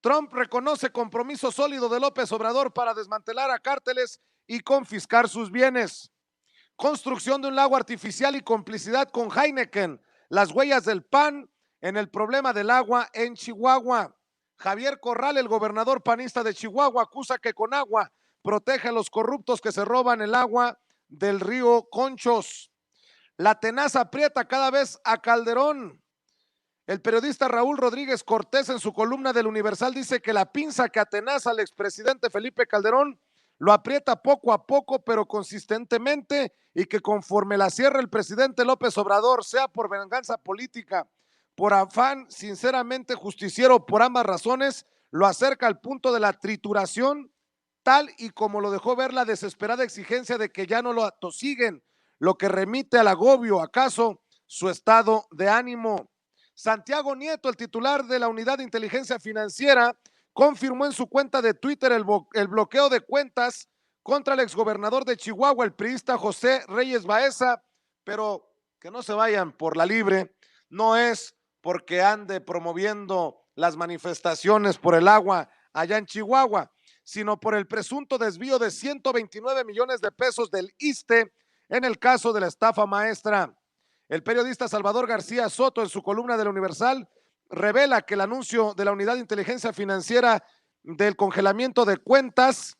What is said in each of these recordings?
Trump reconoce compromiso sólido de López Obrador para desmantelar a cárteles y confiscar sus bienes. Construcción de un lago artificial y complicidad con Heineken. Las huellas del PAN en el problema del agua en Chihuahua. Javier Corral, el gobernador panista de Chihuahua, acusa que con agua protege a los corruptos que se roban el agua del río Conchos. La tenaza aprieta cada vez a Calderón. El periodista Raúl Rodríguez Cortés en su columna del Universal dice que la pinza que atenaza al expresidente Felipe Calderón lo aprieta poco a poco pero consistentemente y que conforme la cierra el presidente López Obrador, sea por venganza política, por afán sinceramente justiciero, por ambas razones, lo acerca al punto de la trituración, tal y como lo dejó ver la desesperada exigencia de que ya no lo atosiguen, lo que remite al agobio, acaso su estado de ánimo. Santiago Nieto, el titular de la Unidad de Inteligencia Financiera, confirmó en su cuenta de Twitter el bloqueo de cuentas contra el exgobernador de Chihuahua, el priista José Reyes Baeza, pero que no se vayan por la libre, no es porque ande promoviendo las manifestaciones por el agua allá en Chihuahua, sino por el presunto desvío de 129 millones de pesos del ISSSTE en el caso de la estafa maestra. El periodista Salvador García Soto, en su columna del Universal, revela que el anuncio de la Unidad de Inteligencia Financiera del congelamiento de cuentas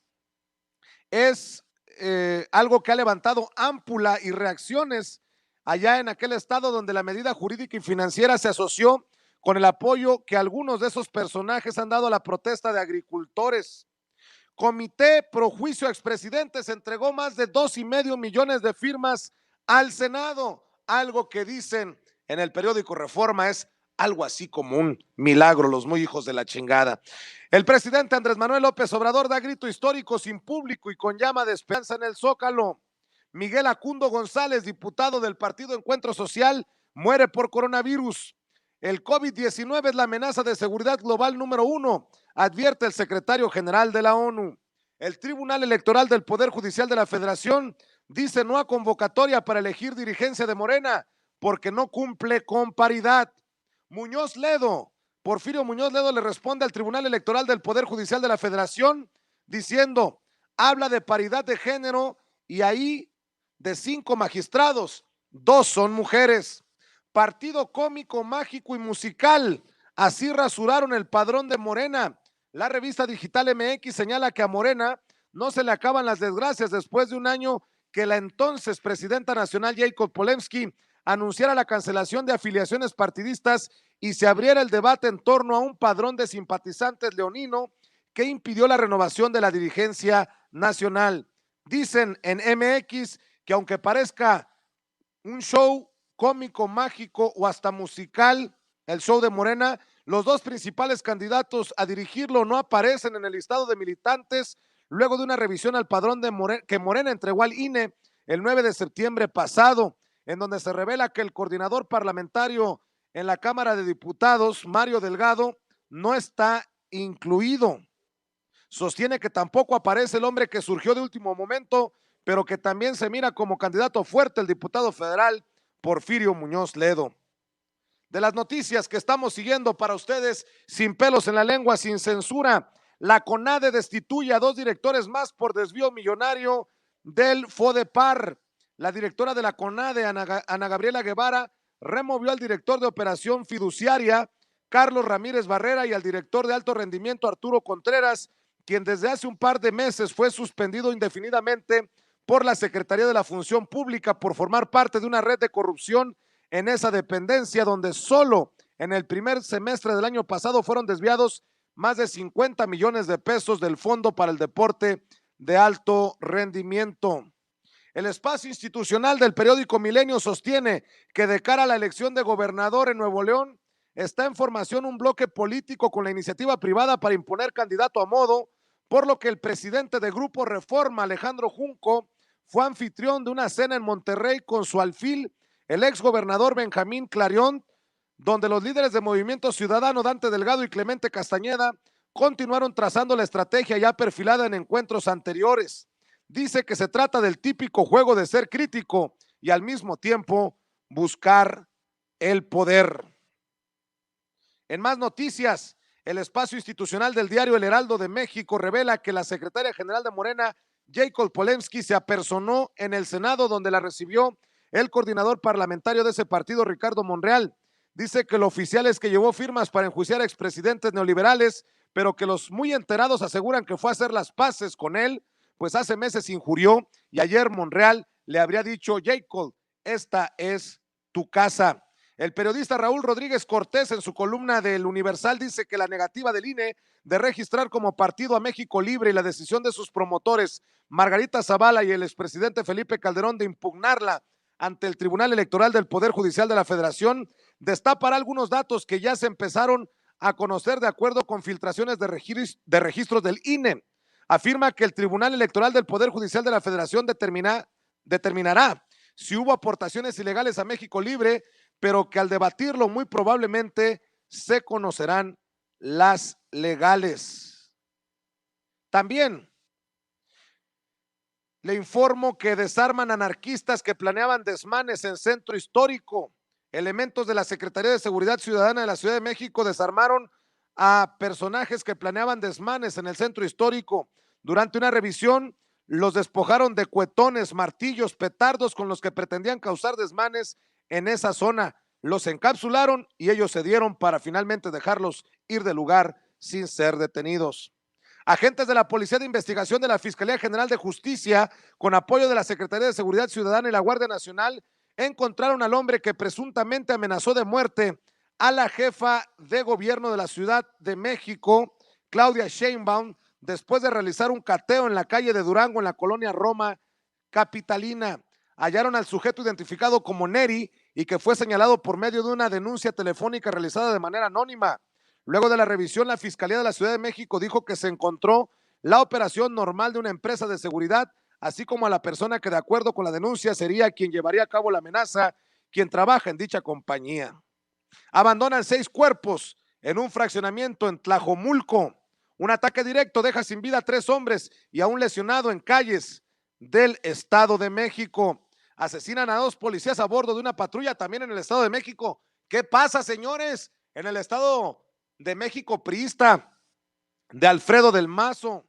es algo que ha levantado ámpula y reacciones allá en aquel estado donde la medida jurídica y financiera se asoció con el apoyo que algunos de esos personajes han dado a la protesta de agricultores. Comité Pro Juicio a Expresidentes entregó más de 2,5 millones de firmas al Senado. Algo que dicen en el periódico Reforma es algo así como un milagro, los muy hijos de la chingada. El presidente Andrés Manuel López Obrador da grito histórico sin público y con llama de esperanza en el Zócalo. Miguel Acundo González, diputado del Partido Encuentro Social, muere por coronavirus. El COVID-19 es la amenaza de seguridad global número 1, advierte el secretario general de la ONU. El Tribunal Electoral del Poder Judicial de la Federación dice no a convocatoria para elegir dirigencia de Morena porque no cumple con paridad. Muñoz Ledo, Porfirio Muñoz Ledo le responde al Tribunal Electoral del Poder Judicial de la Federación diciendo, habla de paridad de género y ahí de 5 magistrados, 2 son mujeres. Partido cómico, mágico y musical, así rasuraron el padrón de Morena. La revista digital MX señala que a Morena no se le acaban las desgracias después de un año que la entonces presidenta nacional Jacob Polensky anunciara la cancelación de afiliaciones partidistas y se abriera el debate en torno a un padrón de simpatizantes leonino que impidió la renovación de la dirigencia nacional. Dicen en MX que aunque parezca un show cómico, mágico o hasta musical, el show de Morena, los 2 principales candidatos a dirigirlo no aparecen en el listado de militantes luego de una revisión al padrón de que Morena entregó al INE el 9 de septiembre pasado, en donde se revela que el coordinador parlamentario en la Cámara de Diputados, Mario Delgado, no está incluido. Sostiene que tampoco aparece el hombre que surgió de último momento, pero que también se mira como candidato fuerte, el diputado federal Porfirio Muñoz Ledo. De las noticias que estamos siguiendo para ustedes, sin pelos en la lengua, sin censura, la CONADE destituye a 2 directores más por desvío millonario del FODEPAR. La directora de la CONADE, Ana Gabriela Guevara, removió al director de operación fiduciaria, Carlos Ramírez Barrera, y al director de alto rendimiento, Arturo Contreras, quien desde hace un par de meses fue suspendido indefinidamente por la Secretaría de la Función Pública por formar parte de una red de corrupción en esa dependencia, donde solo en el primer semestre del año pasado fueron desviados más de 50 millones de pesos del Fondo para el Deporte de Alto Rendimiento. El espacio institucional del periódico Milenio sostiene que de cara a la elección de gobernador en Nuevo León, está en formación un bloque político con la iniciativa privada para imponer candidato a modo, por lo que el presidente de Grupo Reforma, Alejandro Junco, fue anfitrión de una cena en Monterrey con su alfil, el exgobernador Benjamín Clarion, donde los líderes de Movimiento Ciudadano, Dante Delgado y Clemente Castañeda, continuaron trazando la estrategia ya perfilada en encuentros anteriores. Dice que se trata del típico juego de ser crítico y al mismo tiempo buscar el poder. En más noticias, El espacio institucional del diario El Heraldo de México revela que la secretaria general de Morena, Jacob Polensky, se apersonó en el Senado, donde la recibió el coordinador parlamentario de ese partido, Ricardo Monreal. Dice que el oficial es que llevó firmas para enjuiciar a expresidentes neoliberales, pero que los muy enterados aseguran que fue a hacer las paces con él, pues hace meses injurió y ayer Monreal le habría dicho: Jacob, esta es tu casa. El periodista Raúl Rodríguez Cortés, en su columna del Universal, dice que la negativa del INE de registrar como partido a México Libre y la decisión de sus promotores, Margarita Zavala y el expresidente Felipe Calderón, de impugnarla ante el Tribunal Electoral del Poder Judicial de la Federación, destapará algunos datos que ya se empezaron a conocer de acuerdo con filtraciones de registros del INE. Afirma que el Tribunal Electoral del Poder Judicial de la Federación determinará si hubo aportaciones ilegales a México Libre, pero que al debatirlo muy probablemente se conocerán las legales. También le informo que desarman anarquistas que planeaban desmanes en Centro Histórico. Elementos de la Secretaría de Seguridad Ciudadana de la Ciudad de México desarmaron a personajes que planeaban desmanes en el Centro Histórico. Durante una revisión, los despojaron de cuetones, martillos, petardos con los que pretendían causar desmanes en esa zona. Los encapsularon y ellos cedieron para finalmente dejarlos ir del lugar sin ser detenidos. Agentes de la Policía de Investigación de la Fiscalía General de Justicia, con apoyo de la Secretaría de Seguridad Ciudadana y la Guardia Nacional, encontraron al hombre que presuntamente amenazó de muerte a la jefa de gobierno de la Ciudad de México, Claudia Sheinbaum, después de realizar un cateo en la calle de Durango, en la colonia Roma capitalina. Hallaron al sujeto identificado como Neri y que fue señalado por medio de una denuncia telefónica realizada de manera anónima. Luego de la revisión, la Fiscalía de la Ciudad de México dijo que se encontró la operación normal de una empresa de seguridad, así como a la persona que, de acuerdo con la denuncia, sería quien llevaría a cabo la amenaza, quien trabaja en dicha compañía. Abandonan 6 cuerpos en un fraccionamiento en Tlajomulco. Un ataque directo deja sin vida a 3 hombres y a un lesionado en calles del Estado de México. Asesinan a 2 policías a bordo de una patrulla también en el Estado de México. ¿Qué pasa, señores? En el Estado de México priista de Alfredo del Mazo.